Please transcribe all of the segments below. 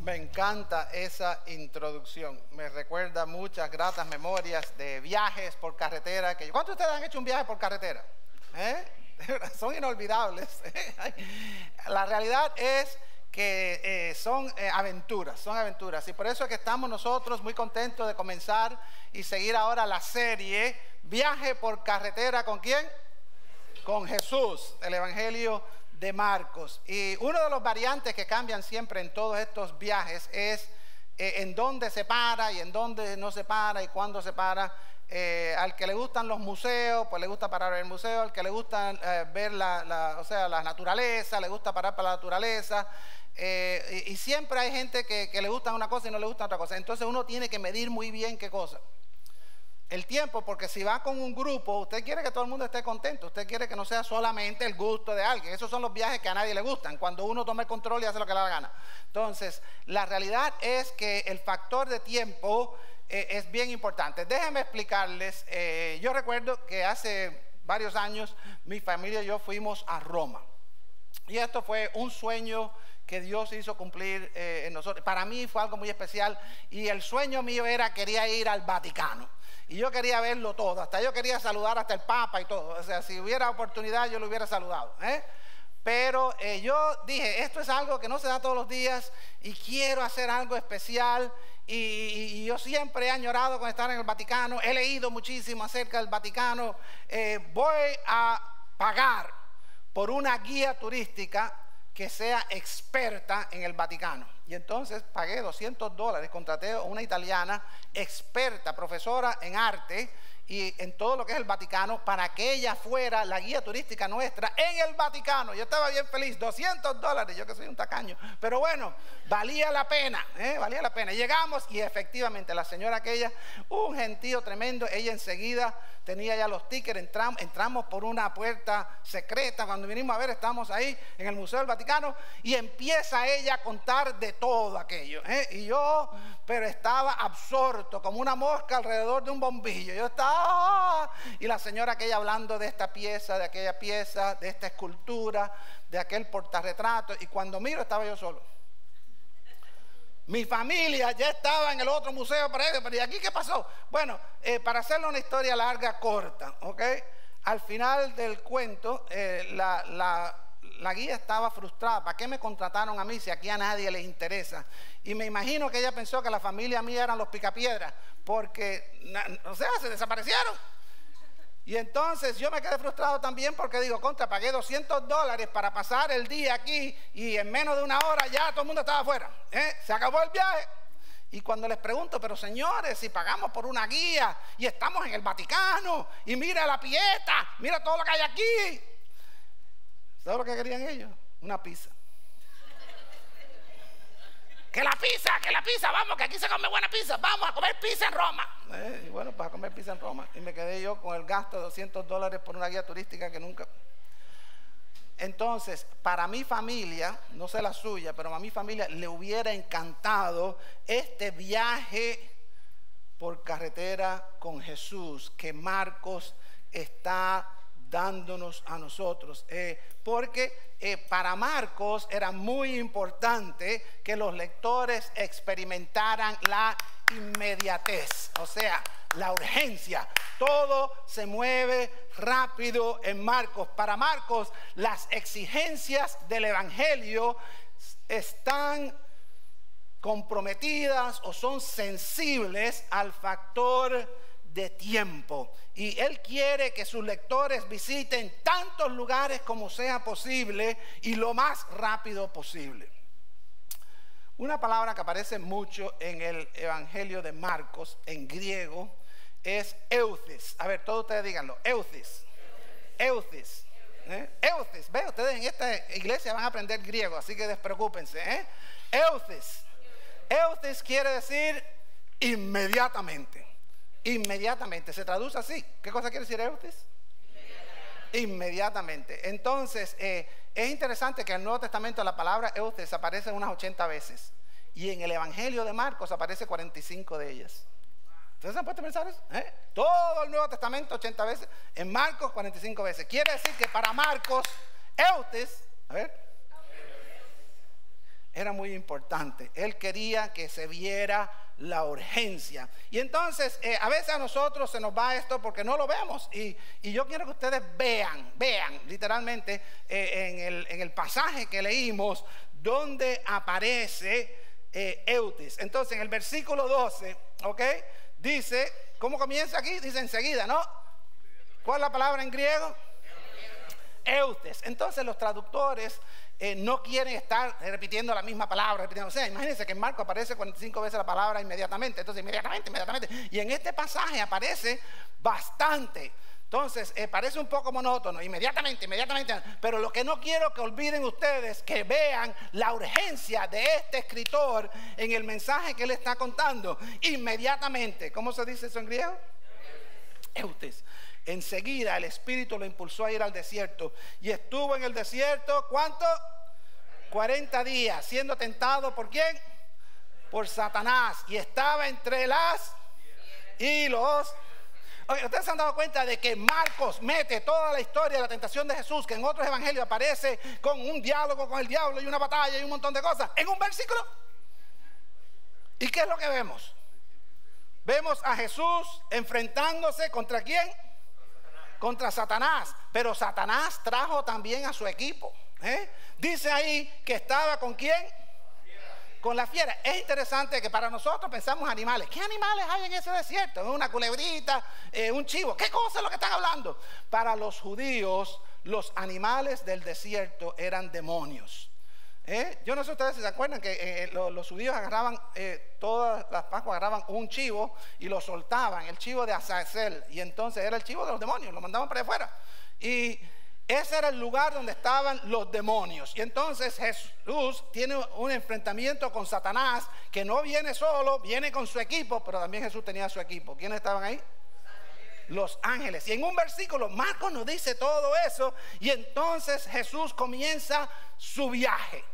Me encanta esa introducción. Me recuerda muchas gratas memorias de viajes por carretera. ¿Cuántos de ustedes han hecho un viaje por carretera? Son inolvidables. La realidad es que son aventuras. Y por eso es que estamos nosotros muy contentos de comenzar y seguir ahora la serie Viaje por carretera. ¿Con quién? Con Jesús, el Evangelio de Marcos. Y uno de los variantes que cambian siempre en todos estos viajes es en dónde se para y en dónde no se para y cuándo se para. Al que le gustan los museos, pues le gusta parar en el museo. Al que le gusta ver la naturaleza, le gusta parar para la naturaleza. Y siempre hay gente que le gusta una cosa y no le gusta otra cosa. Entonces uno tiene que medir muy bien qué cosa. El tiempo, porque si va con un grupo, usted quiere que todo el mundo esté contento. Usted quiere que no sea solamente el gusto de alguien. Esos son los viajes que a nadie le gustan, cuando uno toma el control y hace lo que le da la gana. Entonces, la realidad es que el factor de tiempo es bien importante. Déjenme explicarles. Yo recuerdo que hace varios años mi familia y yo fuimos a Roma. Y esto fue un sueño que Dios hizo cumplir en nosotros. Para mí fue algo muy especial. Y el sueño mío quería ir al Vaticano. Y yo quería verlo todo, hasta yo quería saludar hasta el Papa y todo. O sea, si hubiera oportunidad yo lo hubiera saludado. Pero yo dije, esto es algo que no se da todos los días y quiero hacer algo especial. Y yo siempre he añorado con estar en el Vaticano. He leído muchísimo acerca del Vaticano. Voy a pagar por una guía turística que sea experta en el Vaticano. Y entonces pagué $200, contraté a una italiana experta, profesora en arte y en todo lo que es el Vaticano, para que ella fuera la guía turística nuestra en el Vaticano. Yo estaba bien feliz, $200, yo que soy un tacaño, pero bueno, valía la pena, valía la pena. Llegamos y efectivamente la señora aquella, un gentío tremendo. Ella enseguida tenía ya los tickets, entramos por una puerta secreta. Cuando vinimos a ver, estamos ahí en el Museo del Vaticano y empieza ella a contar de todo aquello, y yo, pero estaba absorto como una mosca alrededor de un bombillo. Yo estaba, y la señora aquella hablando de esta pieza, de aquella pieza, de esta escultura, de aquel portarretrato, y cuando miro estaba yo solo. Mi familia ya estaba en el otro museo, pero ¿y aquí qué pasó? Bueno, para hacerle una historia larga, corta, ¿ok? Al final del cuento, la guía estaba frustrada. ¿Para qué me contrataron a mí si aquí a nadie les interesa? Y me imagino que ella pensó que la familia mía eran los picapiedras, porque, o sea, se desaparecieron. Y entonces yo me quedé frustrado también porque digo, pagué $200 para pasar el día aquí y en menos de una hora ya todo el mundo estaba afuera. Se acabó el viaje. Y cuando les pregunto, pero señores, si pagamos por una guía y estamos en el Vaticano y mira la pieta, mira todo lo que hay aquí. ¿Sabes lo que querían ellos? Una pizza. Que la pizza, vamos, que aquí se come buena pizza, vamos a comer pizza en Roma. Y bueno, para comer pizza en Roma. Y me quedé yo con el gasto de $200 por una guía turística que nunca. Entonces, para mi familia, no sé la suya, pero a mi familia le hubiera encantado este viaje por carretera con Jesús que Marcos está dándonos a nosotros, porque para Marcos era muy importante que los lectores experimentaran la inmediatez, o sea, la urgencia. Todo se mueve rápido en Marcos. Para Marcos, las exigencias del Evangelio están comprometidas o son sensibles al factor de tiempo, y él quiere que sus lectores visiten tantos lugares como sea posible y lo más rápido posible. Una palabra que aparece mucho en el Evangelio de Marcos en griego es euthys. A ver, todos ustedes díganlo, euthys. Euthys. Euthys. Ve, ustedes en esta iglesia van a aprender griego, así que despreocúpense. Euthys. Euthys quiere decir inmediatamente. Inmediatamente, se traduce así. ¿Qué cosa quiere decir euthys? Inmediatamente. Entonces, es interesante que en el Nuevo Testamento la palabra euthys aparece unas 80 veces. Y en el Evangelio de Marcos aparece 45 de ellas. ¿Ustedes se han puesto a pensar eso? Todo el Nuevo Testamento 80 veces. En Marcos 45 veces. Quiere decir que para Marcos, euthys, a ver, era muy importante. Él quería que se viera la urgencia. Y entonces a veces a nosotros se nos va esto porque no lo vemos. Y yo quiero que ustedes vean literalmente en el pasaje que leímos donde aparece Eutis. Entonces en el versículo 12, ¿ok? Dice, ¿cómo comienza aquí? Dice enseguida, ¿no? ¿Cuál es la palabra en griego? Eutes. Entonces los traductores no quieren estar repitiendo la misma palabra, o sea, imagínense que en Marcos aparece 45 veces la palabra inmediatamente. Entonces inmediatamente, y en este pasaje aparece bastante. Entonces parece un poco monótono, inmediatamente, pero lo que no quiero que olviden ustedes, que vean la urgencia de este escritor en el mensaje que él está contando. Inmediatamente, ¿cómo se dice eso en griego? Eutes. Enseguida el Espíritu lo impulsó a ir al desierto y estuvo en el desierto, ¿cuánto? 40 días, siendo tentado ¿por quién? Por Satanás, y estaba entre las y los... Okay, ustedes se han dado cuenta de que Marcos mete toda la historia de la tentación de Jesús, que en otros evangelios aparece con un diálogo con el diablo y una batalla y un montón de cosas, en un versículo. ¿Y qué es lo que vemos? Vemos a Jesús enfrentándose ¿contra quién? Contra Satanás. Pero Satanás trajo también a su equipo. Dice ahí que estaba ¿con quién? Con la fiera. Es interesante que para nosotros pensamos animales. ¿Qué animales hay en ese desierto? Una culebrita, un chivo. ¿Qué cosa es lo que están hablando? Para los judíos, los animales del desierto eran demonios. Yo no sé ustedes si se acuerdan que los judíos agarraban todas las Pascuas, agarraban un chivo y lo soltaban, el chivo de Azazel, y entonces era el chivo de los demonios, lo mandaban para afuera. Y ese era el lugar donde estaban los demonios. Y entonces Jesús tiene un enfrentamiento con Satanás, que no viene solo, viene con su equipo, pero también Jesús tenía su equipo. ¿Quiénes estaban ahí? Los ángeles. Y en un versículo Marcos nos dice todo eso, y entonces Jesús comienza su viaje.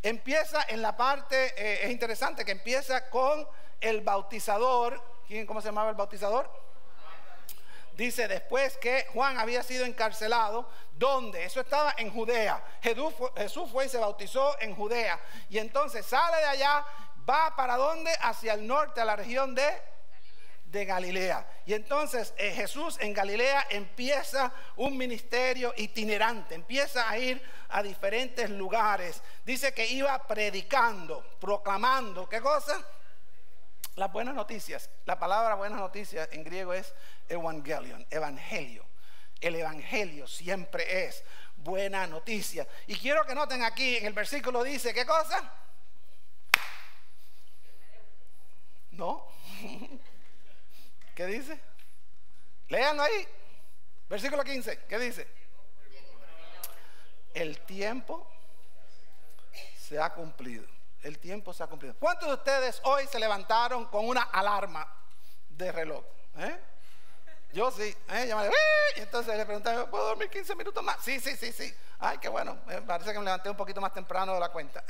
Empieza en la parte, es interesante que empieza con el bautizador. ¿Cómo se llamaba el bautizador? Dice después que Juan había sido encarcelado. ¿Dónde? Eso estaba en Judea. Jesús fue y se bautizó en Judea. Y entonces sale de allá, va para ¿dónde? Hacia el norte, a la región de Galilea. Y entonces Jesús en Galilea empieza un ministerio itinerante, empieza a ir a diferentes lugares. Dice que iba predicando, proclamando, ¿qué cosa? Las buenas noticias. La palabra buenas noticias en griego es evangelion, evangelio. El evangelio siempre es buena noticia. Y quiero que noten aquí en el versículo dice, ¿qué cosa? No. ¿Qué dice? Léanlo ahí. Versículo 15. ¿Qué dice? El tiempo se ha cumplido. El tiempo se ha cumplido. ¿Cuántos de ustedes hoy se levantaron con una alarma de reloj? Yo sí. Y entonces le pregunté, ¿puedo dormir 15 minutos más? Sí. Ay, qué bueno. Parece que me levanté un poquito más temprano de la cuenta.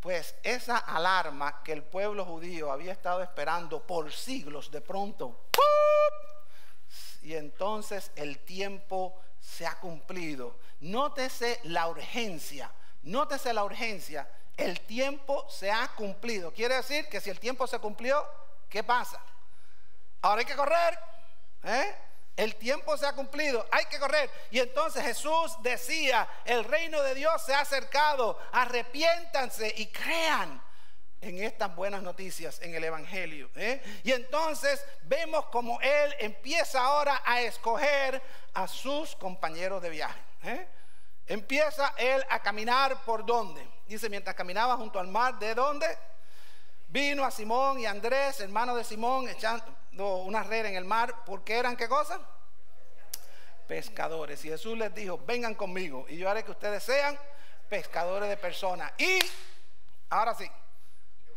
Pues esa alarma que el pueblo judío había estado esperando por siglos, de pronto, ¡pum! Y entonces el tiempo se ha cumplido. Nótese la urgencia, el tiempo se ha cumplido. Quiere decir que si el tiempo se cumplió, ¿qué pasa? Ahora hay que correr, El tiempo se ha cumplido, hay que correr. Y entonces Jesús decía, el reino de Dios se ha acercado, arrepiéntanse y crean en estas buenas noticias, en el evangelio. Y entonces vemos como Él empieza ahora a escoger a sus compañeros de viaje. Empieza Él a caminar por ¿dónde? Dice, mientras caminaba junto al mar, ¿de dónde? Vino a Simón y Andrés, hermano de Simón, echando una red en el mar, porque eran ¿qué cosa? Pescadores. Y Jesús les dijo, vengan conmigo y yo haré que ustedes sean pescadores de personas. Y ahora sí,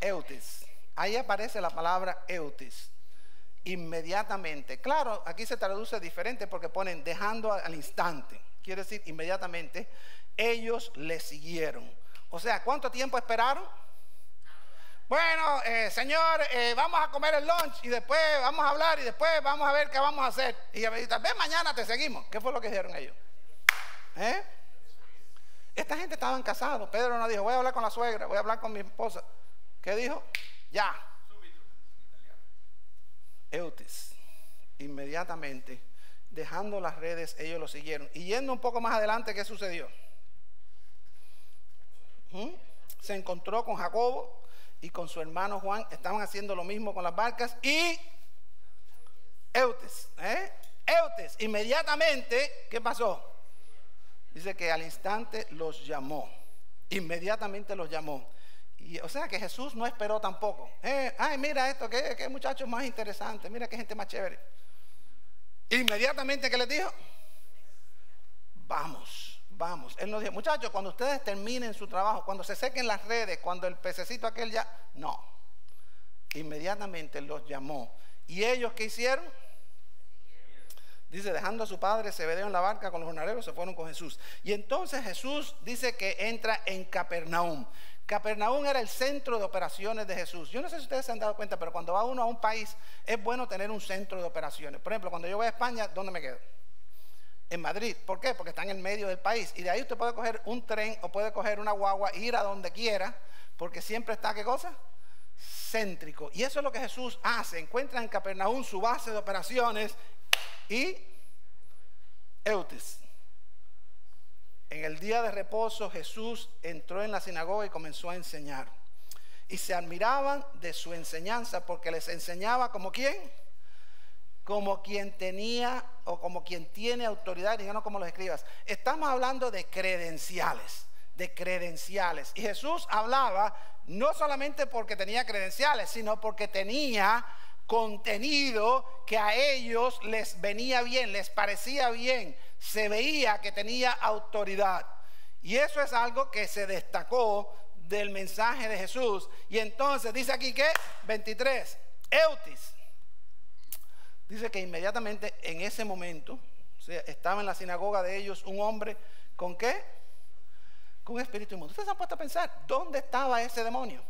eutis. Ahí aparece la palabra eutis. Inmediatamente. Claro, aquí se traduce diferente porque ponen dejando al instante. Quiere decir inmediatamente. Ellos le siguieron. O sea, ¿cuánto tiempo esperaron? Bueno, Señor, vamos a comer el lunch y después vamos a hablar y después vamos a ver qué vamos a hacer. Y tal vez mañana te seguimos. ¿Qué fue lo que dijeron ellos? Esta gente estaban casados. Pedro no dijo, voy a hablar con la suegra, voy a hablar con mi esposa. ¿Qué dijo? Ya. Eutis. Inmediatamente, dejando las redes, ellos lo siguieron. Y yendo un poco más adelante, ¿qué sucedió? Se encontró con Jacobo y con su hermano Juan. Estaban haciendo lo mismo con las barcas. Y Eutis, Eutis, inmediatamente, ¿qué pasó? Dice que al instante los llamó. Inmediatamente los llamó. Y, o sea que Jesús no esperó tampoco. Ay, mira esto, qué muchachos más interesantes, mira qué gente más chévere. Inmediatamente, ¿qué les dijo? Vamos, vamos. Él nos dijo, muchachos, cuando ustedes terminen su trabajo, cuando se sequen las redes, cuando el pececito aquel ya... No. Inmediatamente los llamó. ¿Y ellos qué hicieron? Dice, dejando a su padre Zebedeo en la barca con los jornaleros, se fueron con Jesús. Y entonces Jesús dice que entra en Capernaum. Capernaum era el centro de operaciones de Jesús. Yo no sé si ustedes se han dado cuenta, pero cuando va uno a un país, es bueno tener un centro de operaciones. Por ejemplo, cuando yo voy a España, ¿dónde me quedo? En Madrid. ¿Por qué? Porque está en el medio del país. Y de ahí usted puede coger un tren o puede coger una guagua e ir a donde quiera, porque siempre está, ¿qué cosa? Céntrico. Y eso es lo que Jesús hace. Encuentra en Capernaum su base de operaciones y Eutis. En el día de reposo Jesús entró en la sinagoga y comenzó a enseñar. Y se admiraban de su enseñanza porque les enseñaba como quién, como quien tenía o como quien tiene autoridad, y no como los escribas. Estamos hablando de credenciales, de credenciales. Y Jesús hablaba no solamente porque tenía credenciales, sino porque tenía contenido que a ellos les venía bien, les parecía bien. Se veía que tenía autoridad. Y eso es algo que se destacó del mensaje de Jesús. Y entonces dice aquí que 23, Eutis. Dice que inmediatamente en ese momento, o sea, estaba en la sinagoga de ellos un hombre con ¿qué? Con un espíritu inmundo. Ustedes se han puesto a pensar, ¿dónde estaba ese demonio?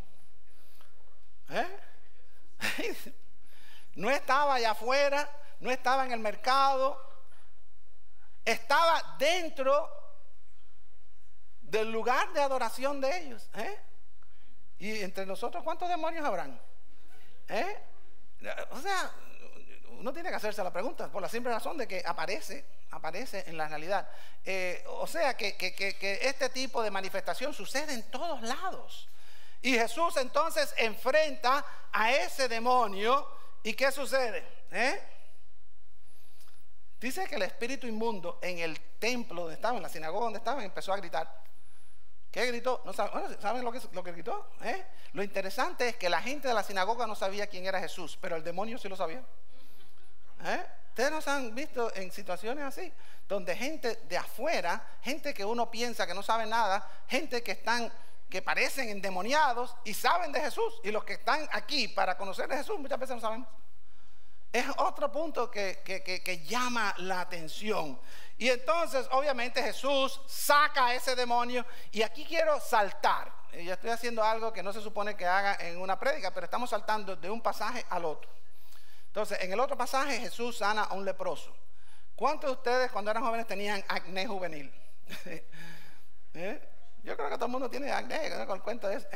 No estaba allá afuera, no estaba en el mercado. Estaba dentro del lugar de adoración de ellos. Y entre nosotros, ¿cuántos demonios habrán? O sea, uno tiene que hacerse la pregunta por la simple razón de que aparece en la realidad. O sea que este tipo de manifestación sucede en todos lados. Y Jesús entonces enfrenta a ese demonio. ¿Y qué sucede? Dice que el espíritu inmundo en el templo donde estaban, en la sinagoga donde estaban, empezó a gritar. ¿Qué gritó? ¿No saben? Bueno, ¿saben lo que gritó? Lo interesante es que la gente de la sinagoga no sabía quién era Jesús, pero el demonio sí lo sabía. Ustedes nos han visto en situaciones así, donde gente de afuera, gente que uno piensa que no sabe nada, gente que parecen endemoniados y saben de Jesús, y los que están aquí para conocer de Jesús muchas veces no sabemos. Es otro punto que llama la atención. Y entonces obviamente Jesús saca a ese demonio. Y aquí quiero saltar. Yo estoy haciendo algo que no se supone que haga en una prédica, pero estamos saltando de un pasaje al otro. Entonces en el otro pasaje Jesús sana a un leproso. ¿Cuántos de ustedes cuando eran jóvenes tenían acné juvenil? Yo creo que todo el mundo tiene acné, con el cuento de eso.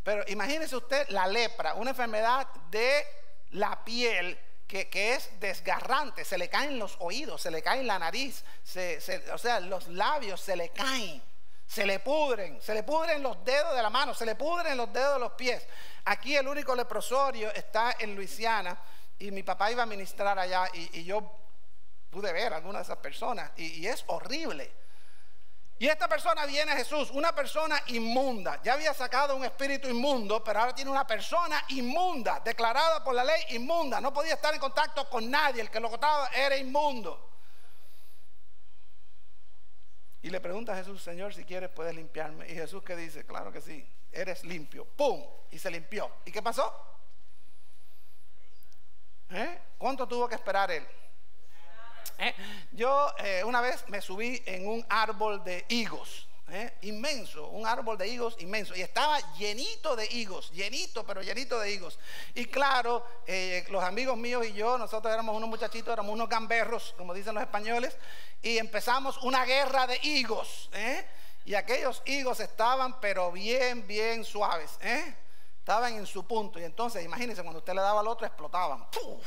Pero imagínese usted la lepra, una enfermedad de la piel que es desgarrante. Se le caen los oídos, se le cae la nariz, o sea, los labios se le caen, se le pudren los dedos de la mano, se le pudren los dedos de los pies. Aquí el único leprosorio está en Luisiana, y mi papá iba a ministrar allá, y yo pude ver a algunas de esas personas, y es horrible. Y esta persona viene a Jesús, una persona inmunda. Ya había sacado un espíritu inmundo, pero ahora tiene una persona inmunda, declarada por la ley inmunda. No podía estar en contacto con nadie, el que lo tocaba era inmundo. Y le pregunta a Jesús, Señor, si quieres puedes limpiarme. Y Jesús que dice, claro que sí, eres limpio. ¡Pum! Y se limpió. ¿Y qué pasó? ¿Cuánto tuvo que esperar él? Yo una vez me subí en un árbol de higos, inmenso, un árbol de higos inmenso, y estaba llenito de higos, pero llenito de higos. Y claro, los amigos míos y yo, nosotros éramos unos muchachitos, éramos unos gamberros, como dicen los españoles, y empezamos una guerra de higos. y aquellos higos estaban pero bien suaves, estaban en su punto. Y entonces imagínense, cuando usted le daba al otro explotaban, ¡puf!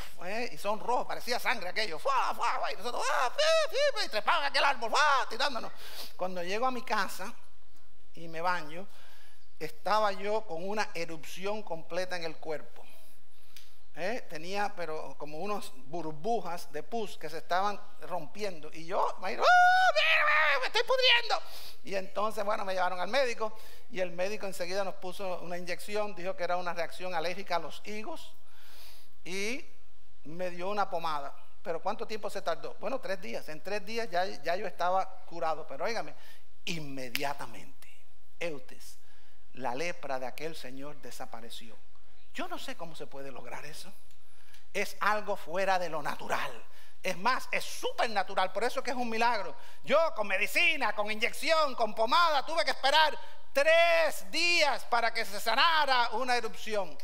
Y son rojos, parecía sangre aquello, y nosotros y trepaban aquel árbol, tirándonos. Cuando llego a mi casa y me baño, estaba yo con una erupción completa en el cuerpo. Tenía pero como unas burbujas de pus que se estaban rompiendo, y yo imagino, me estoy pudriendo. Y entonces, bueno, me llevaron al médico, y el médico enseguida nos puso una inyección, dijo que era una reacción alérgica a los higos, y me dio una pomada. Pero ¿cuánto tiempo se tardó? Bueno, 3 días. En 3 días ya yo estaba curado. Pero óigame, inmediatamente, Eutes, la lepra de aquel señor desapareció. Yo no sé cómo se puede lograr eso. Es algo fuera de lo natural. Es más, es súper natural. Por eso es que es un milagro. Yo con medicina, con inyección, con pomada, tuve que esperar 3 días para que se sanara una erupción.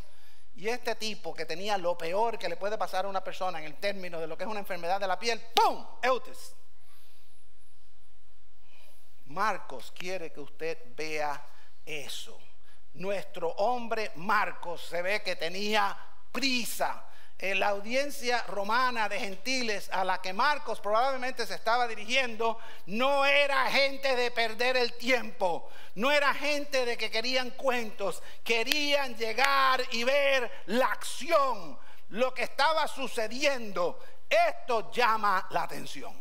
Y este tipo, que tenía lo peor que le puede pasar a una persona en el término de lo que es una enfermedad de la piel, ¡pum! Eutes. Marcos quiere que usted vea eso. Nuestro hombre Marcos se ve que tenía prisa. La audiencia romana de gentiles a la que Marcos probablemente se estaba dirigiendo no era gente de perder el tiempo, no era gente de que querían cuentos, querían llegar y ver la acción, lo que estaba sucediendo. Esto llama la atención.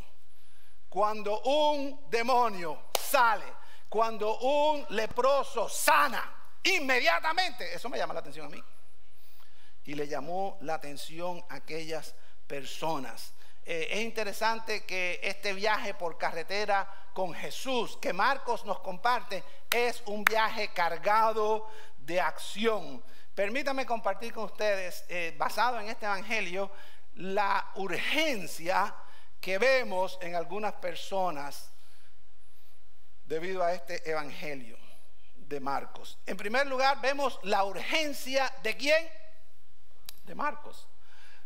Cuando un demonio sale, cuando un leproso sana, inmediatamente, eso me llama la atención a mí. Y le llamó la atención a aquellas personas. Es interesante que este viaje por carretera con Jesús que Marcos nos comparte es un viaje cargado de acción. Permítanme compartir con ustedes, basado en este evangelio, la urgencia que vemos en algunas personas debido a este evangelio de Marcos. En primer lugar, vemos la urgencia de ¿quién? De Marcos.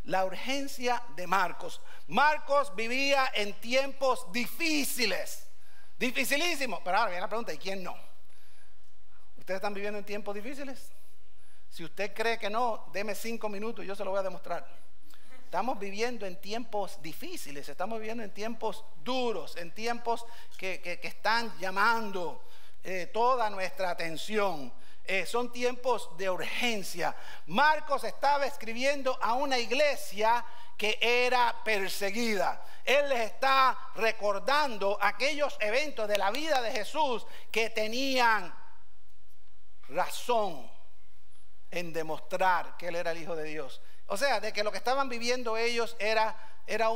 La urgencia de Marcos. Marcos vivía en tiempos difíciles, dificilísimos. Pero ahora viene la pregunta, ¿y quién no? ¿Ustedes están viviendo en tiempos difíciles? Si usted cree que no, deme 5 minutos y yo se lo voy a demostrar. Estamos viviendo en tiempos difíciles, estamos viviendo en tiempos duros, en tiempos que están llamando toda nuestra atención. Son tiempos de urgencia. Marcos estaba escribiendo a una iglesia que era perseguida. Él les está recordando aquellos eventos de la vida de Jesús que tenían razón en demostrar que Él era el Hijo de Dios. O sea, de que lo que estaban viviendo ellos era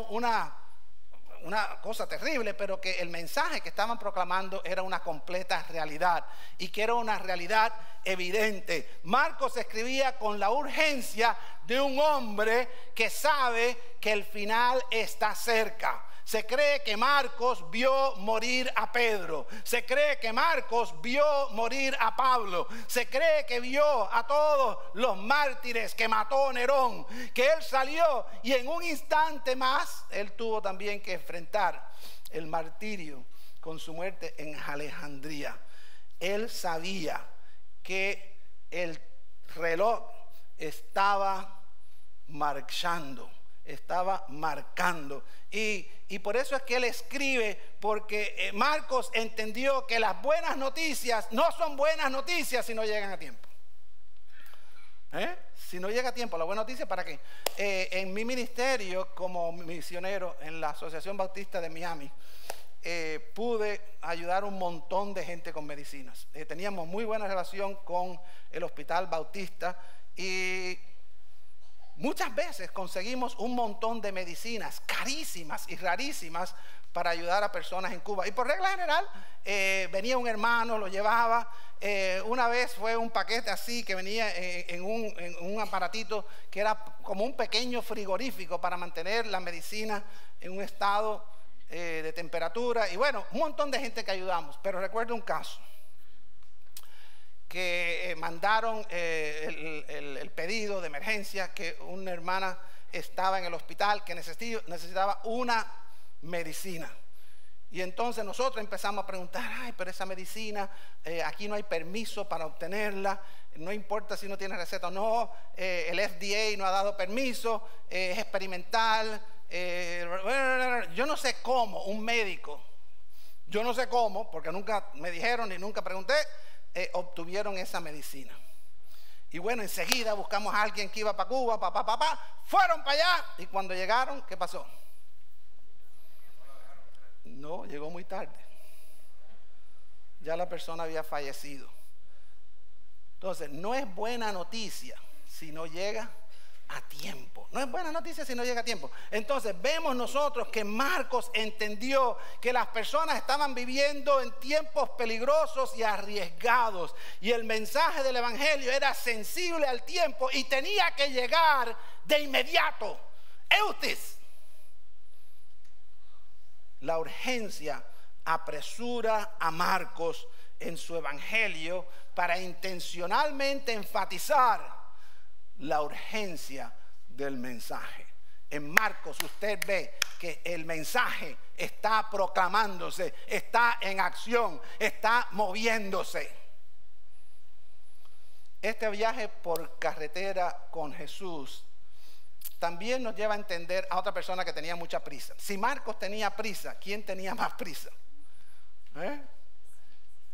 una cosa terrible, pero que el mensaje que estaban proclamando era una completa realidad y que era una realidad evidente. Marcos escribía con la urgencia de un hombre que sabe que el final está cerca. Se cree que Marcos vio morir a Pedro. Se cree que Marcos vio morir a Pablo. Se cree que vio a todos los mártires que mató Nerón. Que él salió y en un instante más él tuvo también que enfrentar el martirio con su muerte en Alejandría. Él sabía que el reloj estaba marchando, estaba marcando. Y por eso es que él escribe, porque Marcos entendió que las buenas noticias no son buenas noticias si no llegan a tiempo. Si no llega a tiempo, la buena noticia, ¿para qué? En mi ministerio como misionero en la Asociación Bautista de Miami, pude ayudar a un montón de gente con medicinas. Teníamos muy buena relación con el Hospital Bautista y muchas veces conseguimos un montón de medicinas carísimas y rarísimas para ayudar a personas en Cuba. Y por regla general, venía un hermano, lo llevaba. Una vez fue un paquete así que venía en un aparatito que era como un pequeño frigorífico para mantener la medicina en un estado de temperatura. Y bueno, un montón de gente que ayudamos. Pero recuerdo un caso que mandaron el pedido de emergencia, que una hermana estaba en el hospital que necesitaba una medicina. Y entonces nosotros empezamos a preguntar, ay, pero esa medicina, aquí no hay permiso para obtenerla, no importa si no tiene receta o no, el FDA no ha dado permiso, es experimental. Yo no sé cómo un médico, yo no sé cómo, porque nunca me dijeron ni nunca pregunté, obtuvieron esa medicina. Y bueno, enseguida buscamos a alguien que iba para Cuba, fueron para allá. Y cuando llegaron, ¿qué pasó? No, llegó muy tarde. Ya la persona había fallecido. Entonces, no es buena noticia si no llega a tiempo. No es buena noticia si no llega a tiempo. Entonces vemos nosotros que Marcos entendió que las personas estaban viviendo en tiempos peligrosos y arriesgados, y el mensaje del evangelio era sensible al tiempo y tenía que llegar de inmediato. Eutis. La urgencia apresura a Marcos en su evangelio para intencionalmente enfatizar la urgencia del mensaje. En Marcos usted ve que el mensaje está proclamándose, está en acción, está moviéndose. Este viaje por carretera con Jesús también nos lleva a entender a otra persona que tenía mucha prisa. Si Marcos tenía prisa, ¿quién tenía más prisa?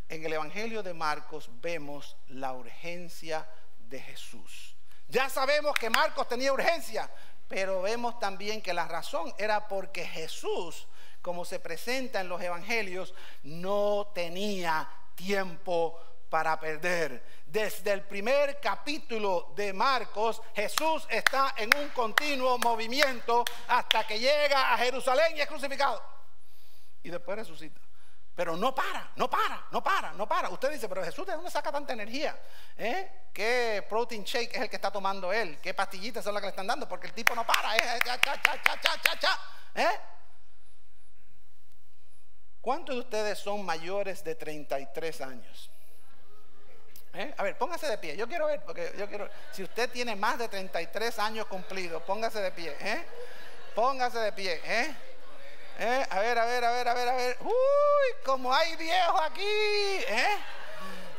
En el evangelio de Marcos vemos la urgencia de Jesús. Ya sabemos que Marcos tenía urgencia, pero vemos también que la razón era porque Jesús, como se presenta en los evangelios, no tenía tiempo para perder. Desde el primer capítulo de Marcos, Jesús está en un continuo movimiento hasta que llega a Jerusalén y es crucificado. Y después resucita. Pero no para. Usted dice, pero Jesús, ¿de dónde saca tanta energía? ¿Qué protein shake es el que está tomando él? ¿Qué pastillitas son las que le están dando? Porque el tipo no para. ¿Cuántos de ustedes son mayores de 33 años? A ver, póngase de pie. Yo quiero ver, si usted tiene más de 33 años cumplidos, póngase de pie. Póngase de pie. A ver. Uy, como hay viejos aquí.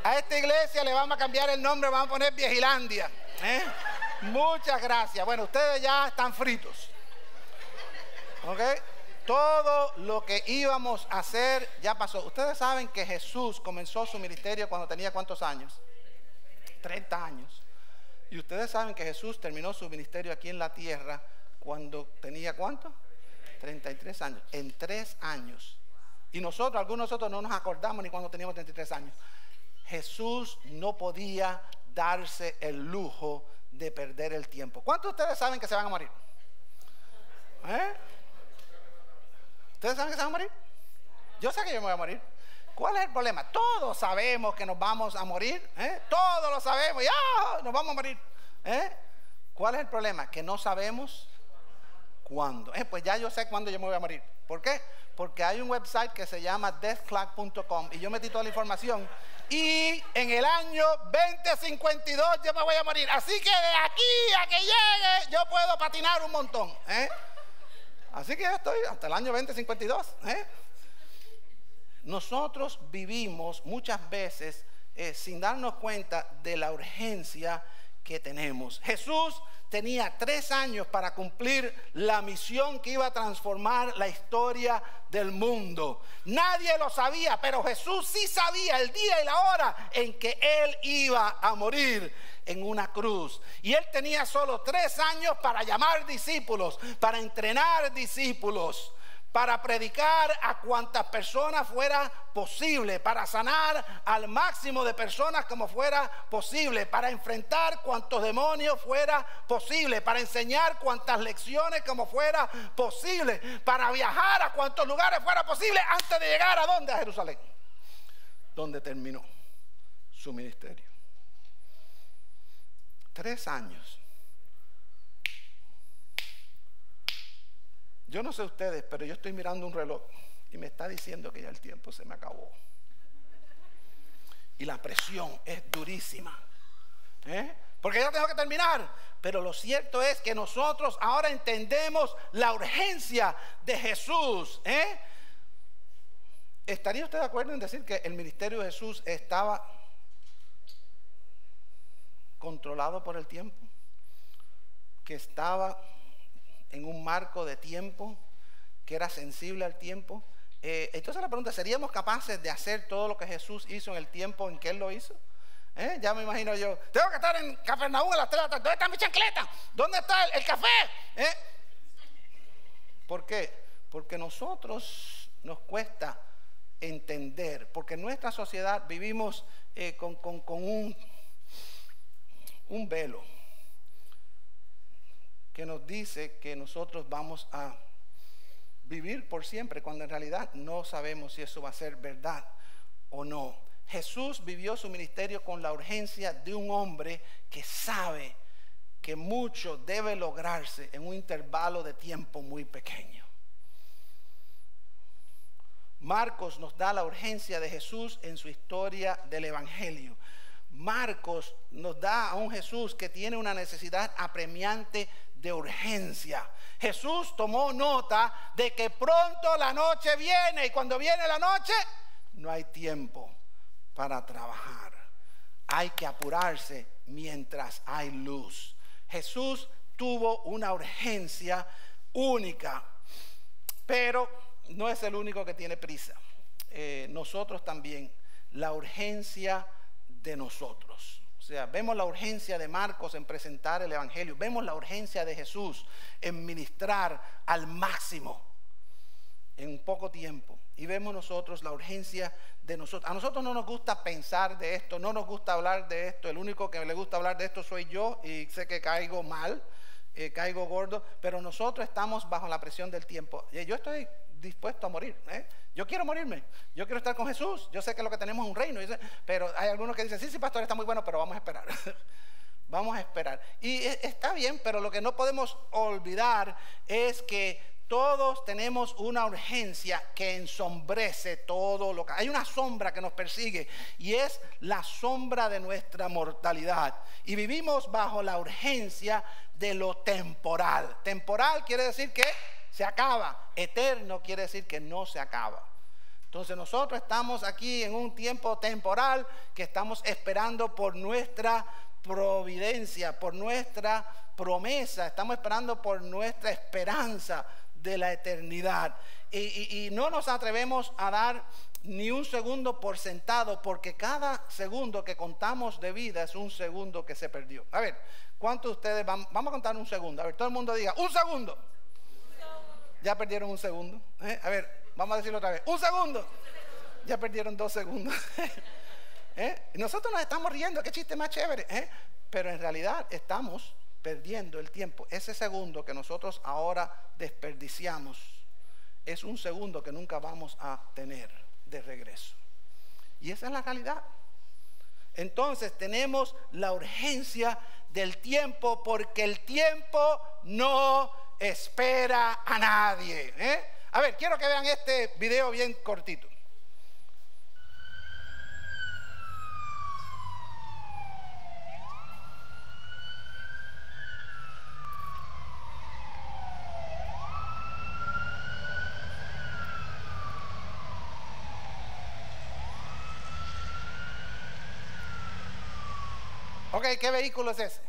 A esta iglesia le vamos a cambiar el nombre, vamos a poner Viejilandia. Muchas gracias. Bueno, ustedes ya están fritos. ¿Ok? Todo lo que íbamos a hacer ya pasó. Ustedes saben que Jesús comenzó su ministerio cuando tenía ¿cuántos años? 30 años. Y ustedes saben que Jesús terminó su ministerio aquí en la tierra cuando tenía ¿cuánto? 33 años. En 3 años. Y nosotros, algunos de nosotros no nos acordamos ni cuando teníamos 33 años. Jesús no podía darse el lujo de perder el tiempo. ¿Cuántos de ustedes saben que se van a morir? ¿Ustedes saben que se van a morir? Yo sé que yo me voy a morir. ¿Cuál es el problema? Todos sabemos que nos vamos a morir. Todos lo sabemos. Ya nos vamos a morir. ¿Cuál es el problema? Que no sabemos cuándo. Pues ya yo sé cuándo yo me voy a morir. ¿Por qué? Porque hay un website que se llama deathclock.com y yo metí toda la información. Y en el año 2052 yo me voy a morir. Así que de aquí a que llegue yo puedo patinar un montón. Así que yo estoy hasta el año 2052. Nosotros vivimos muchas veces sin darnos cuenta de la urgencia que tenemos. Jesús tenía 3 años para cumplir la misión que iba a transformar la historia del mundo. Nadie lo sabía, pero Jesús sí sabía el día y la hora en que Él iba a morir en una cruz. Y Él tenía solo 3 años para llamar discípulos, para entrenar discípulos, para predicar a cuantas personas fuera posible, para sanar al máximo de personas como fuera posible, para enfrentar cuantos demonios fuera posible, para enseñar cuantas lecciones como fuera posible, para viajar a cuantos lugares fuera posible antes de llegar a ¿dónde? A Jerusalén, donde terminó su ministerio. 3 años. Yo no sé ustedes, pero yo estoy mirando un reloj y me está diciendo que ya el tiempo se me acabó. Y la presión es durísima. Porque ya tengo que terminar. Pero lo cierto es que nosotros ahora entendemos la urgencia de Jesús. ¿Estaría usted de acuerdo en decir que el ministerio de Jesús estaba controlado por el tiempo? Que estaba en un marco de tiempo, que era sensible al tiempo. Entonces la pregunta, ¿seríamos capaces de hacer todo lo que Jesús hizo en el tiempo en que Él lo hizo? Ya me imagino yo, tengo que estar en Capernaum a las 3 de la tarde. ¿Dónde está mi chancleta? ¿Dónde está el café? ¿Por qué? Porque nosotros nos cuesta entender, porque en nuestra sociedad vivimos con un velo que nos dice que nosotros vamos a vivir por siempre, cuando en realidad no sabemos si eso va a ser verdad o no. Jesús vivió su ministerio con la urgencia de un hombre que sabe que mucho debe lograrse en un intervalo de tiempo muy pequeño. Marcos nos da la urgencia de Jesús en su historia del Evangelio. Marcos nos da a un Jesús que tiene una necesidad apremiante de urgencia. Jesús tomó nota de que pronto la noche viene, y cuando viene la noche no hay tiempo para trabajar. Hay que apurarse mientras hay luz. Jesús tuvo una urgencia única, pero no es el único que tiene prisa. Nosotros también, la urgencia de nosotros. O sea, vemos la urgencia de Marcos en presentar el Evangelio. Vemos la urgencia de Jesús en ministrar al máximo en poco tiempo. Y vemos nosotros la urgencia de nosotros. A nosotros no nos gusta pensar de esto, no nos gusta hablar de esto. El único que le gusta hablar de esto soy yo, y sé que caigo mal, caigo gordo, pero nosotros estamos bajo la presión del tiempo. Yo estoy dispuesto a morir, yo quiero morirme, yo quiero estar con Jesús. Yo sé que lo que tenemos es un reino, pero hay algunos que dicen, sí, pastor, está muy bueno, pero vamos a esperar. Vamos a esperar. Y está bien, pero lo que no podemos olvidar es que todos tenemos una urgencia que ensombrece todo lo que... Hay una sombra que nos persigue, y es la sombra de nuestra mortalidad. Y vivimos bajo la urgencia de lo temporal. Temporal quiere decir que se acaba. Eterno quiere decir que no se acaba. Entonces nosotros estamos aquí en un tiempo temporal que estamos esperando por nuestra providencia, por nuestra promesa. Estamos esperando por nuestra esperanza de la eternidad. Y no nos atrevemos a dar ni un segundo por sentado, porque cada segundo que contamos de vida es un segundo que se perdió. A ver, ¿cuántos de ustedes vamos a contar un segundo? A ver, todo el mundo diga, un segundo. Ya perdieron un segundo. A ver, vamos a decirlo otra vez. Un segundo. Ya perdieron 2 segundos. Nosotros nos estamos riendo, qué chiste más chévere. Pero en realidad estamos perdiendo el tiempo. Ese segundo que nosotros ahora desperdiciamos es un segundo que nunca vamos a tener de regreso. Y esa es la realidad. Entonces tenemos la urgencia del tiempo, porque el tiempo no espera a nadie. A ver, quiero que vean este video bien cortito. Ok, ¿qué vehículo es ese?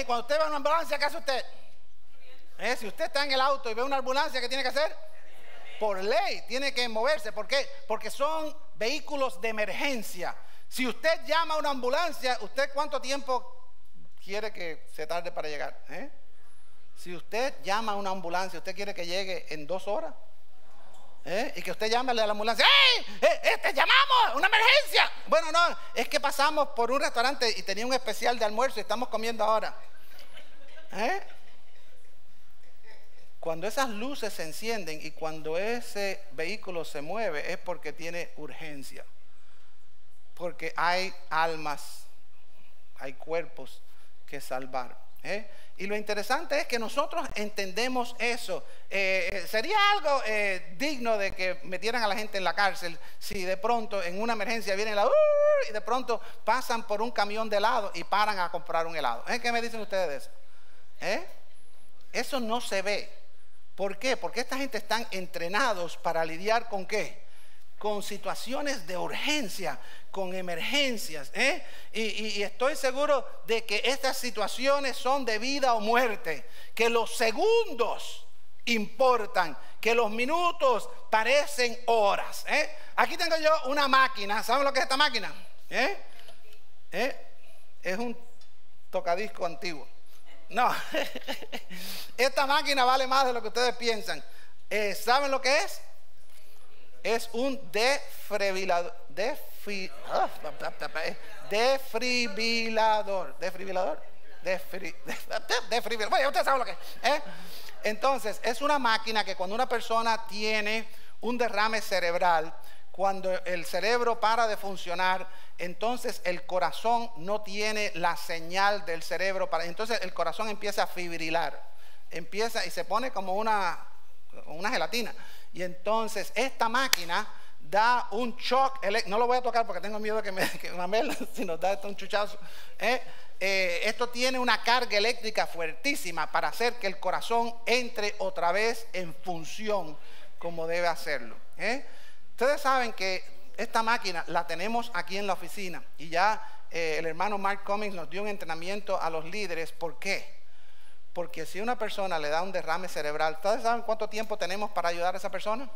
Cuando usted va a una ambulancia, ¿qué hace usted? Si usted está en el auto y ve una ambulancia, ¿qué tiene que hacer? Por ley tiene que moverse. ¿Por qué? Porque son vehículos de emergencia. Si usted llama a una ambulancia, ¿usted cuánto tiempo quiere que se tarde para llegar? Si usted llama a una ambulancia, ¿usted quiere que llegue en 2 horas? Y que usted llame a la ambulancia, ¡hey! ¡Llamamos! ¡Una emergencia! Bueno, no, es que pasamos por un restaurante y tenía un especial de almuerzo y estamos comiendo ahora. Cuando esas luces se encienden y cuando ese vehículo se mueve, es porque tiene urgencia. Porque hay almas, hay cuerpos que salvar. Y lo interesante es que nosotros entendemos eso. Sería algo digno de que metieran a la gente en la cárcel si de pronto en una emergencia viene y de pronto pasan por un camión de helado y paran a comprar un helado. ¿Qué me dicen ustedes de eso? Eso no se ve, ¿Por qué? Porque esta gente están entrenados para lidiar con ¿qué? Con situaciones de urgencia, con emergencias, y estoy seguro de que estas situaciones son de vida o muerte, que los segundos importan, que los minutos parecen horas. Aquí tengo yo una máquina. ¿Saben lo que es esta máquina? Es un tocadisco antiguo. No, esta máquina vale más de lo que ustedes piensan. ¿Saben lo que es? Es un desfibrilador. Desfibrilador. Bueno, ustedes saben lo que es. Entonces, es una máquina que cuando una persona tiene un derrame cerebral, cuando el cerebro para de funcionar, entonces el corazón no tiene la señal del cerebro entonces el corazón empieza a fibrilar, empieza y se pone como una gelatina. Y entonces esta máquina da un shock eléctrico. No lo voy a tocar porque tengo miedo de que me si nos da un chuchazo. Esto tiene una carga eléctrica fuertísima para hacer que el corazón entre otra vez en función como debe hacerlo. Ustedes saben que esta máquina la tenemos aquí en la oficina y ya el hermano Mark Cummings nos dio un entrenamiento a los líderes. ¿Por qué? Porque si una persona le da un derrame cerebral, ¿ustedes saben cuánto tiempo tenemos para ayudar a esa persona?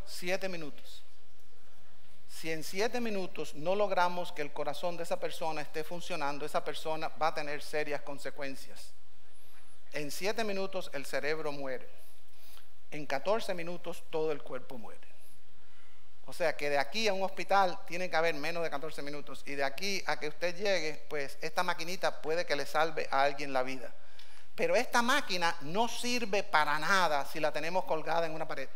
7 minutos. Si en 7 minutos no logramos que el corazón de esa persona esté funcionando, esa persona va a tener serias consecuencias. En 7 minutos el cerebro muere. En 14 minutos todo el cuerpo muere. O sea que de aquí a un hospital tiene que haber menos de 14 minutos. Y de aquí a que usted llegue, pues esta maquinita puede que le salve a alguien la vida. Pero esta máquina no sirve para nada si la tenemos colgada en una pared.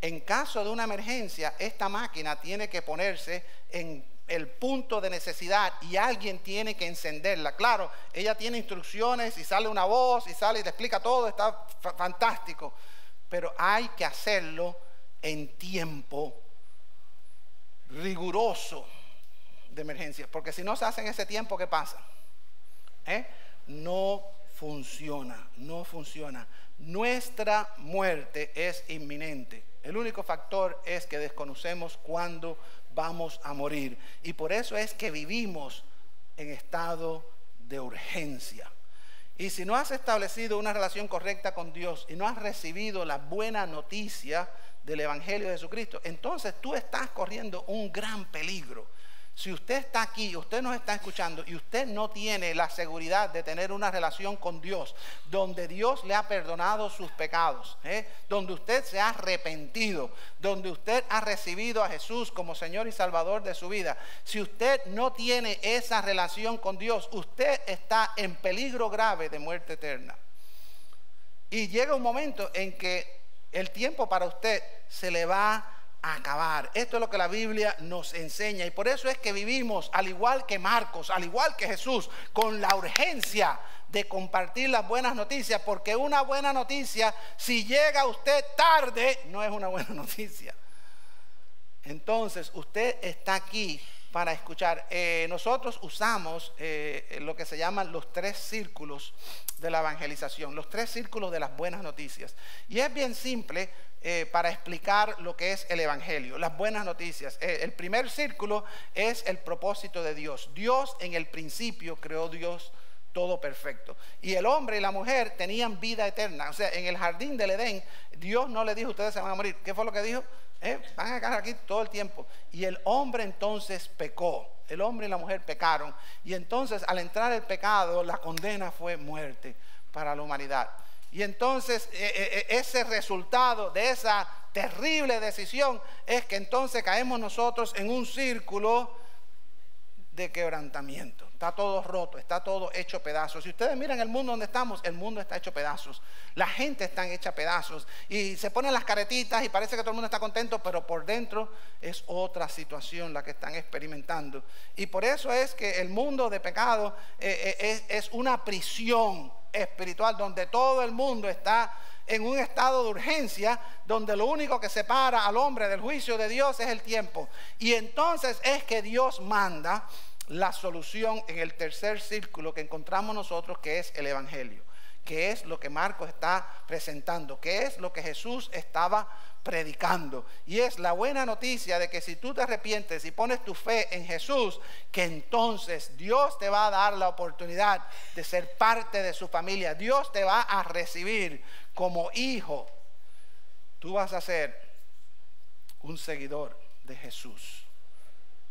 En caso de una emergencia, esta máquina tiene que ponerse en el punto de necesidad y alguien tiene que encenderla. Claro, ella tiene instrucciones y sale una voz y sale y te explica todo, está fantástico. Pero hay que hacerlo en tiempo riguroso de emergencia. Porque si no se hace en ese tiempo, ¿qué pasa? No funciona, no funciona. Nuestra muerte es inminente. El único factor es que desconocemos cuándo vamos a morir. Y por eso es que vivimos en estado de urgencia. Y si no has establecido una relación correcta con Dios y no has recibido la buena noticia del Evangelio de Jesucristo, entonces tú estás corriendo un gran peligro. Si usted está aquí, usted nos está escuchando y usted no tiene la seguridad de tener una relación con Dios, donde Dios le ha perdonado sus pecados, donde usted se ha arrepentido, donde usted ha recibido a Jesús como Señor y Salvador de su vida. Si usted no tiene esa relación con Dios, usted está en peligro grave de muerte eterna. Y llega un momento en que el tiempo para usted se le va a acabar. Esto es lo que la Biblia nos enseña y por eso es que vivimos al igual que Marcos, al igual que Jesús, con la urgencia de compartir las buenas noticias, porque una buena noticia, si llega a usted tarde, no es una buena noticia. Entonces usted está aquí para escuchar. Nosotros usamos lo que se llaman los 3 círculos de la evangelización, los 3 círculos de las buenas noticias, y es bien simple para explicar lo que es el evangelio, las buenas noticias. El primer círculo es el propósito de Dios. Dios en el principio creó Dios todo perfecto, y el hombre y la mujer tenían vida eterna. O sea, en el jardín del Edén, Dios no le dijo ustedes se van a morir. ¿Qué fue lo que dijo? Van a quedar aquí todo el tiempo. Y el hombre entonces pecó. El hombre y la mujer pecaron. Y entonces al entrar el pecado, la condena fue muerte para la humanidad. Y entonces ese resultado de esa terrible decisión es que entonces caemos nosotros en un círculo de quebrantamiento. Está todo roto, está todo hecho pedazos. Si ustedes miran el mundo donde estamos, el mundo está hecho pedazos. La gente está hecha pedazos y se ponen las caretitas y parece que todo el mundo está contento, pero por dentro es otra situación la que están experimentando. Y por eso es que el mundo de pecado es una prisión espiritual donde todo el mundo está en un estado de urgencia, donde lo único que separa al hombre del juicio de Dios es el tiempo. Y entonces es que Dios manda la solución en el tercer círculo que encontramos nosotros, que es el evangelio, qué es lo que Marcos está presentando, qué es lo que Jesús estaba predicando. Y es la buena noticia de que si tú te arrepientes y pones tu fe en Jesús, que entonces Dios te va a dar la oportunidad de ser parte de su familia. Dios te va a recibir como hijo. Tú vas a ser un seguidor de Jesús.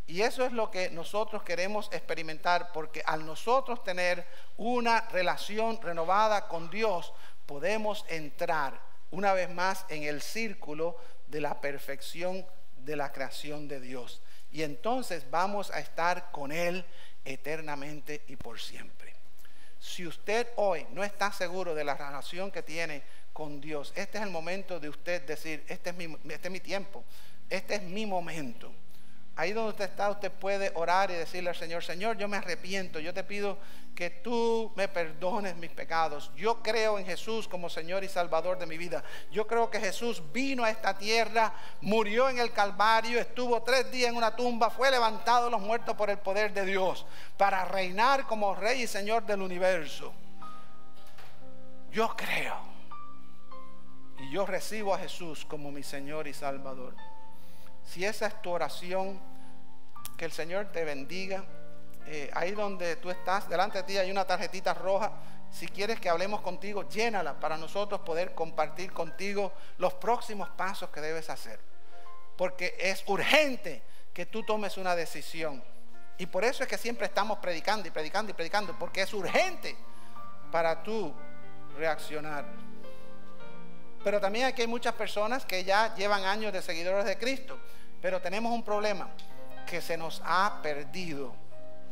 Y eso es lo que nosotros queremos experimentar, porque al nosotros tener una relación renovada con Dios, podemos entrar una vez más en el círculo de la perfección de la creación de Dios. Y entonces vamos a estar con Él eternamente y por siempre. Si usted hoy no está seguro de la relación que tiene con Dios, este es el momento de usted decir, este es mi tiempo, este es mi momento. Ahí donde usted está, usted puede orar y decirle al Señor: Señor, yo me arrepiento, yo te pido que tú me perdones mis pecados. Yo creo en Jesús como Señor y Salvador de mi vida. Yo creo que Jesús vino a esta tierra, murió en el Calvario, estuvo 3 días en una tumba, fue levantado de los muertos por el poder de Dios, para reinar como Rey y Señor del universo. Yo creo y yo recibo a Jesús como mi Señor y Salvador. Si esa es tu oración, que el Señor te bendiga. Ahí donde tú estás, delante de ti hay una tarjetita roja. Si quieres que hablemos contigo, llénala para nosotros poder compartir contigo los próximos pasos que debes hacer. Porque es urgente que tú tomes una decisión. Y por eso es que siempre estamos predicando y predicando y predicando, porque es urgente para tú reaccionar. Pero también aquí hay muchas personas que ya llevan años de seguidores de Cristo, pero tenemos un problema, que se nos ha perdido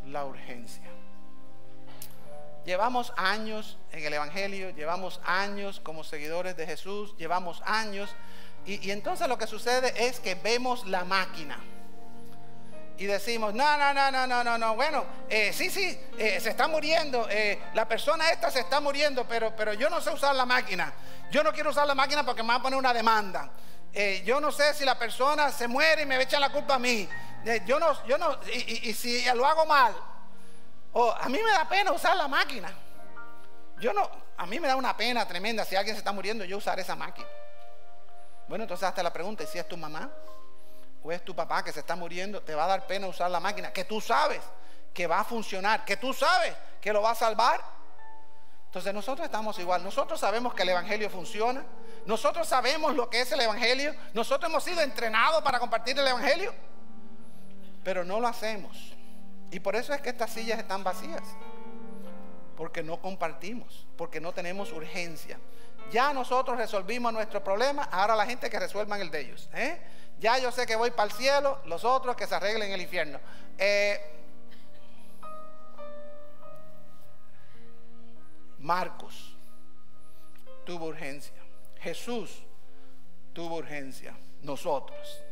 la urgencia. Llevamos años en el Evangelio, llevamos años como seguidores de Jesús, llevamos años, y entonces lo que sucede es que vemos la máquina y decimos: no, bueno, sí, se está muriendo, la persona esta se está muriendo, pero yo no sé usar la máquina. Yo no quiero usar la máquina porque me va a poner una demanda. Yo no sé si la persona se muere y me echan la culpa a mí. Y si lo hago mal, a mí me da pena usar la máquina. A mí me da una pena tremenda si alguien se está muriendo, yo usar esa máquina. Bueno, entonces hasta la pregunta: ¿y si es tu mamá o es tu papá que se está muriendo? ¿Te va a dar pena usar la máquina que tú sabes que va a funcionar, que tú sabes que lo va a salvar? Entonces nosotros estamos igual. Nosotros sabemos que el Evangelio funciona. Nosotros sabemos lo que es el Evangelio. Nosotros hemos sido entrenados para compartir el Evangelio, pero no lo hacemos. Y por eso es que estas sillas están vacías, porque no compartimos, porque no tenemos urgencia. Ya nosotros resolvimos nuestro problema, ahora la gente que resuelvan el de ellos. Ya yo sé que voy para el cielo, los otros que se arreglen en el infierno. Marcos tuvo urgencia, Jesús tuvo urgencia. Nosotros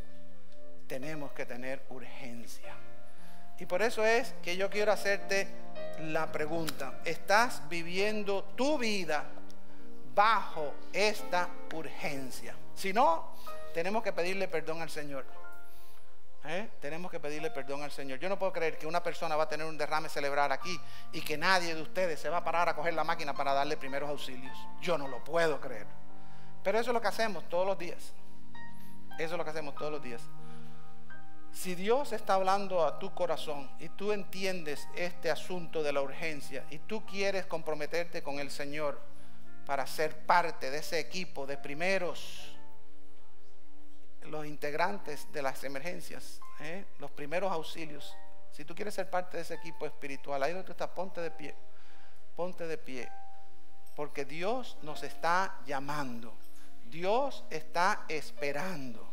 tenemos que tener urgencia. Y por eso es que yo quiero hacerte la pregunta: ¿estás viviendo tu vida bajo esta urgencia? Si no, tenemos que pedirle perdón al Señor. Tenemos que pedirle perdón al Señor. Yo no puedo creer que una persona va a tener un derrame cerebral aquí y que nadie de ustedes se va a parar a coger la máquina para darle primeros auxilios. Yo no lo puedo creer. Pero eso es lo que hacemos todos los días. Eso es lo que hacemos todos los días. Si Dios está hablando a tu corazón y tú entiendes este asunto de la urgencia y tú quieres comprometerte con el Señor para ser parte de ese equipo de primeros, los integrantes de las emergencias, los primeros auxilios, si tú quieres ser parte de ese equipo espiritual, ahí donde tú estás, ponte de pie, porque Dios nos está llamando, Dios está esperando.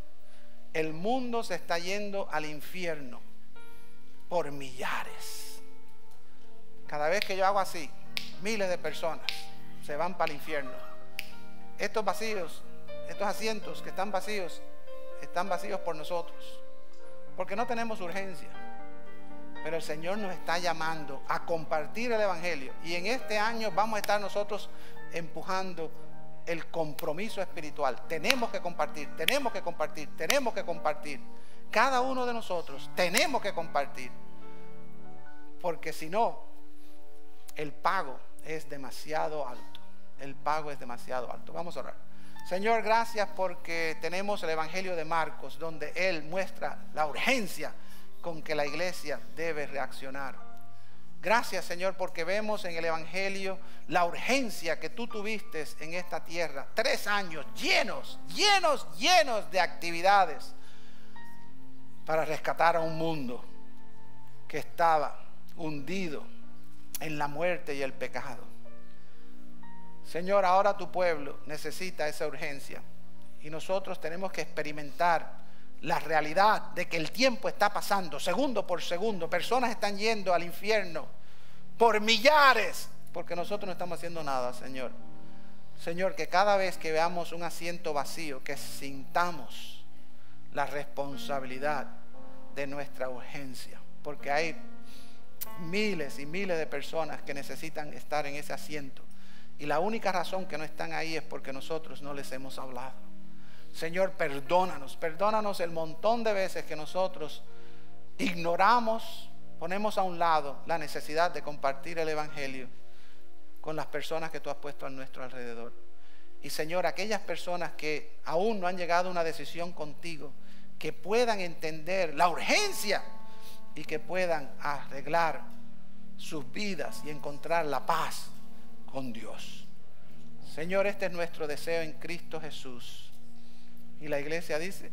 El mundo se está yendo al infierno por millares. Cada vez que yo hago así, miles de personas se van para el infierno. Estos vacíos, estos asientos que están vacíos por nosotros, porque no tenemos urgencia. Pero el Señor nos está llamando a compartir el Evangelio, y en este año vamos a estar nosotros empujando el compromiso espiritual. Tenemos que compartir, tenemos que compartir, tenemos que compartir. Cada uno de nosotros tenemos que compartir, porque si no, el pago es demasiado alto. el pago es demasiado alto. Vamos a orar. Señor, gracias porque tenemos el Evangelio de Marcos, donde Él muestra la urgencia con que la iglesia debe reaccionar. Gracias, Señor, porque vemos en el Evangelio la urgencia que tú tuviste en esta tierra. 3 años llenos de actividades para rescatar a un mundo que estaba hundido en la muerte y el pecado. Señor, ahora tu pueblo necesita esa urgencia y nosotros tenemos que experimentar la realidad de que el tiempo está pasando segundo por segundo. Personas están yendo al infierno por millares porque nosotros no estamos haciendo nada, Señor. Señor, que cada vez que veamos un asiento vacío, que sintamos la responsabilidad de nuestra urgencia, porque hay miles y miles de personas que necesitan estar en ese asiento. Y la única razón que no están ahí es porque nosotros no les hemos hablado. Señor, perdónanos el montón de veces que nosotros ignoramos, ponemos a un lado la necesidad de compartir el Evangelio con las personas que tú has puesto a nuestro alrededor. Y Señor, aquellas personas que aún no han llegado a una decisión contigo, que puedan entender la urgencia y que puedan arreglar sus vidas y encontrar la paz con Dios. Señor, este es nuestro deseo en Cristo Jesús. Y la iglesia dice...